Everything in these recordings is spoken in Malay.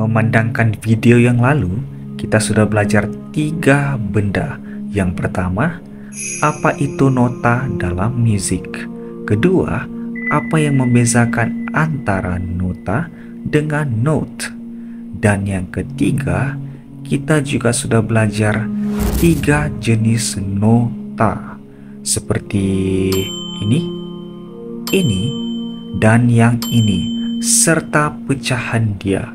memandangkan video yang lalu, kita sudah belajar 3 benda. Yang pertama, apa itu nota dalam musik? Kedua, apa yang membezakan antara nota dengan note? Dan yang ketiga, kita juga sudah belajar 3 jenis nota, seperti ini, dan yang ini, serta pecahan dia.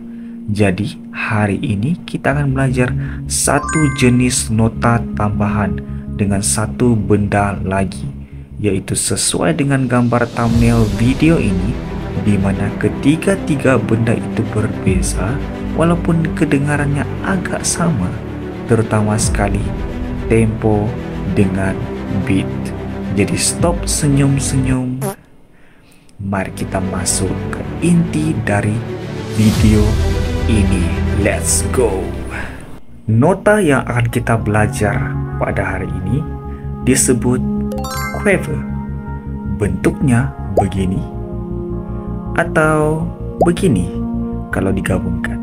Jadi hari ini kita akan belajar 1 jenis nota tambahan dengan 1 benda lagi, yaitu sesuai dengan gambar thumbnail video ini, di mana ketiga-tiga benda itu berbeza walaupun kedengarannya agak sama, terutama sekali tempo dengan beat. Jadi stop senyum-senyum. Mari kita masuk ke inti dari video ini. Let's go. Nota yang akan kita belajar pada hari ini disebut quaver. Bentuknya begini atau begini kalau digabungkan,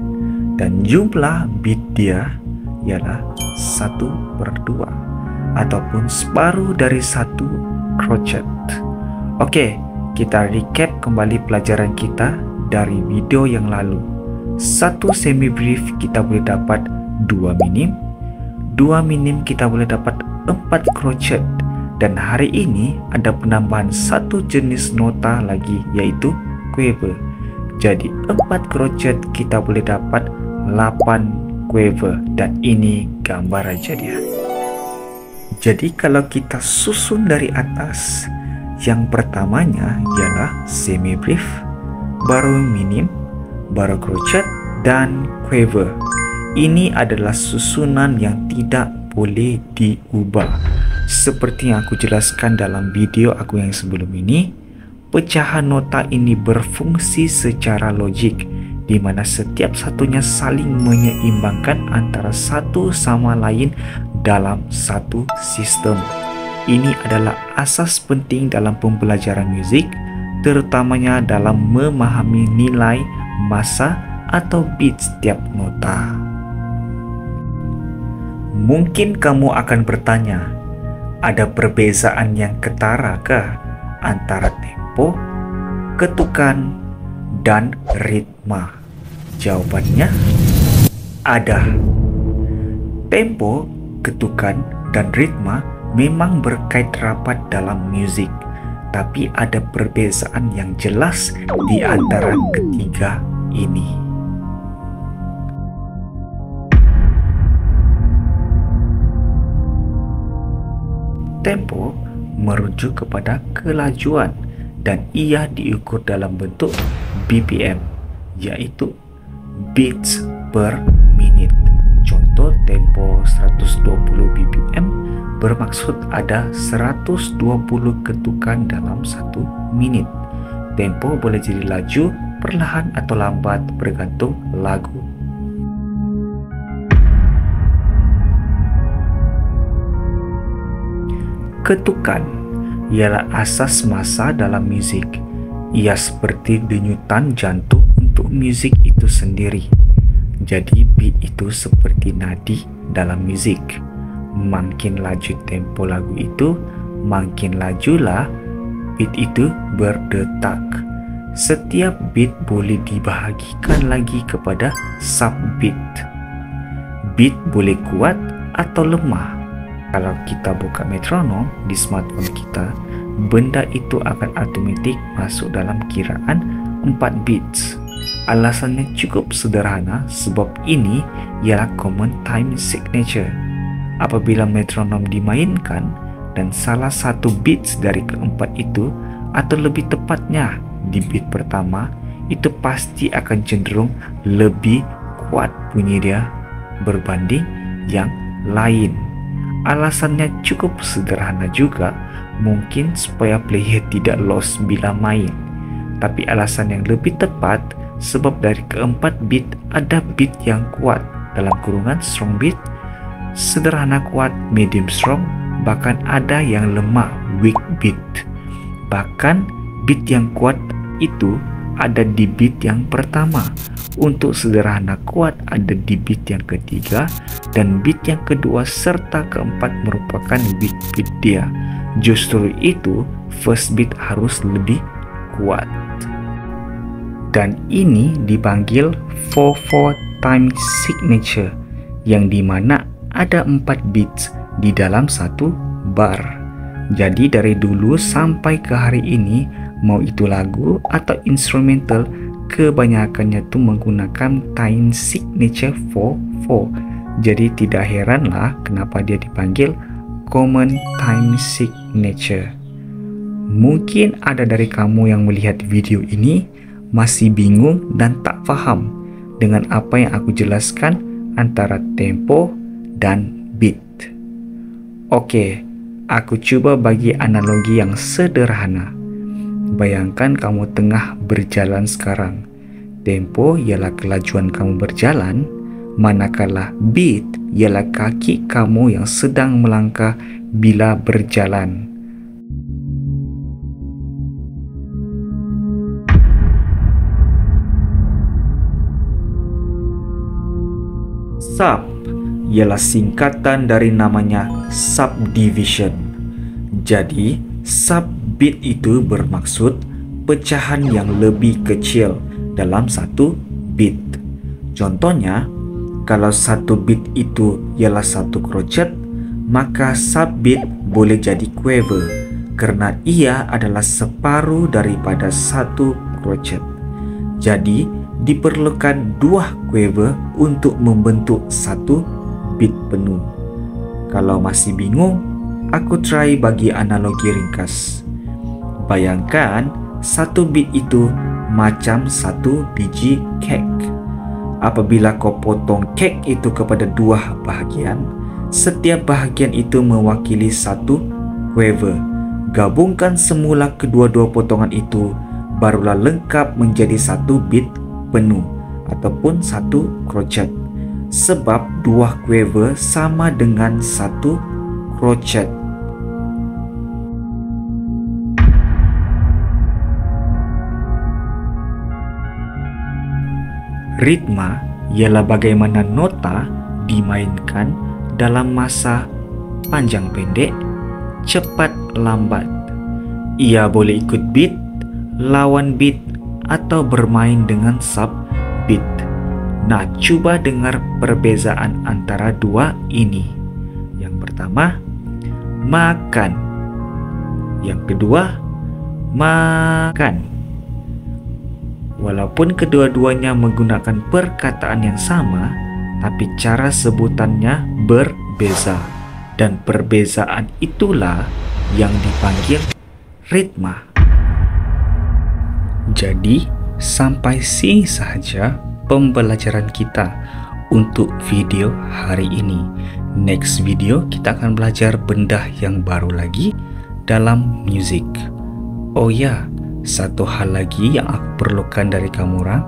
dan jumlah beat dia ialah 1/2 ataupun separuh dari 1 crochet. Oke, kita recap kembali pelajaran kita dari video yang lalu. 1 semi brief kita boleh dapat 2 minim, 2 minim kita boleh dapat 4 crochet, dan hari ini ada penambahan 1 jenis nota lagi, yaitu quaver. Jadi 4 crochet kita boleh dapat 8 quaver, dan ini gambar aja dia. Jadi kalau kita susun dari atas, yang pertamanya ialah semi brief, baru minim, baru crochet, dan quaver. Ini adalah susunan yang tidak boleh diubah. Seperti yang aku jelaskan dalam video aku yang sebelum ini, pecahan nota ini berfungsi secara logik, di mana setiap satunya saling menyeimbangkan antara satu sama lain dalam satu sistem. Ini adalah asas penting dalam pembelajaran musik, terutamanya dalam memahami nilai, masa, atau beat setiap nota. Mungkin kamu akan bertanya, ada perbezaan yang ketara kah antara tempo, ketukan, dan ritma? Jawabannya ada. Tempo, ketukan, dan ritma memang berkait rapat dalam musik, tapi ada perbezaan yang jelas di antara ketiga ini. Tempo merujuk kepada kelajuan dan ia diukur dalam bentuk BPM, yaitu beats per minute. Contoh tempo 120 BPM bermaksud ada 120 ketukan dalam 1 menit. Tempo boleh jadi laju, perlahan, atau lambat bergantung lagu. Ketukan ialah asas masa dalam musik. Ia seperti denyutan jantung untuk musik itu sendiri. Jadi beat itu seperti nadi dalam musik. Makin laju tempo lagu itu, makin lajulah beat itu berdetak. Setiap beat boleh dibahagikan lagi kepada subbeat. Beat boleh kuat atau lemah. Kalau kita buka metronom di smartphone kita, benda itu akan otomatik masuk dalam kiraan 4 beats. Alasannya cukup sederhana, sebab ini ialah common time signature. Apabila metronom dimainkan dan salah satu beats dari keempat itu, atau lebih tepatnya di beat pertama, itu pasti akan cenderung lebih kuat bunyi dia berbanding yang lain. Alasannya cukup sederhana juga, mungkin supaya player tidak lost bila main. Tapi alasan yang lebih tepat, sebab dari keempat beat ada beat yang kuat, dalam kurungan strong beat, sederhana kuat, medium strong, bahkan ada yang lemah, weak beat. Bahkan beat yang kuat itu ada di beat yang pertama. Untuk sederhana chord ada di beat yang ketiga dan beat yang kedua serta keempat merupakan beat-beat dia. Justru itu first beat harus lebih kuat. Dan ini dipanggil 4/4 time signature, yang dimana ada 4 beats di dalam satu bar. Jadi dari dulu sampai ke hari ini, mau itu lagu atau instrumental, kebanyakannya tuh menggunakan time signature 4/4. Jadi tidak heranlah kenapa dia dipanggil common time signature. Mungkin ada dari kamu yang melihat video ini masih bingung dan tak paham dengan apa yang aku jelaskan antara tempo dan beat. Oke, aku coba bagi analogi yang sederhana. Bayangkan kamu tengah berjalan sekarang. Tempo ialah kelajuan kamu berjalan, manakala beat ialah kaki kamu yang sedang melangkah bila berjalan. Sub ialah singkatan dari namanya subdivision. Jadi, subbeat itu bermaksud pecahan yang lebih kecil dalam satu beat. Contohnya, kalau satu beat itu ialah satu crochet, maka subbeat boleh jadi quaver karena ia adalah separuh daripada satu crochet. Jadi, diperlukan 2 quaver untuk membentuk satu beat penuh. Kalau masih bingung, aku try bagi analogi ringkas. Bayangkan satu beat itu macam satu biji kek. Apabila kau potong kek itu kepada 2 bahagian, setiap bahagian itu mewakili satu quaver. Gabungkan semula kedua-dua potongan itu, barulah lengkap menjadi satu beat penuh ataupun satu crochet. Sebab 2 quaver sama dengan satu crochet. Ritma ialah bagaimana nota dimainkan dalam masa panjang pendek, cepat lambat. Ia boleh ikut beat, lawan beat, atau bermain dengan sub beat. Nah, coba dengar perbezaan antara 2 ini. Yang pertama, makan. Yang kedua, makan. Walaupun kedua-duanya menggunakan perkataan yang sama, tapi cara sebutannya berbeza. Dan perbezaan itulah yang dipanggil ritma. Jadi, sampai sini saja pembelajaran kita untuk video hari ini. Next video kita akan belajar benda yang baru lagi dalam musik. Oh ya, satu hal lagi yang aku perlukan dari kamu orang,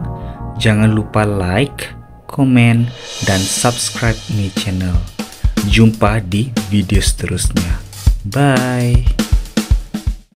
jangan lupa like, komen, dan subscribe ini channel. Jumpa di video seterusnya. Bye.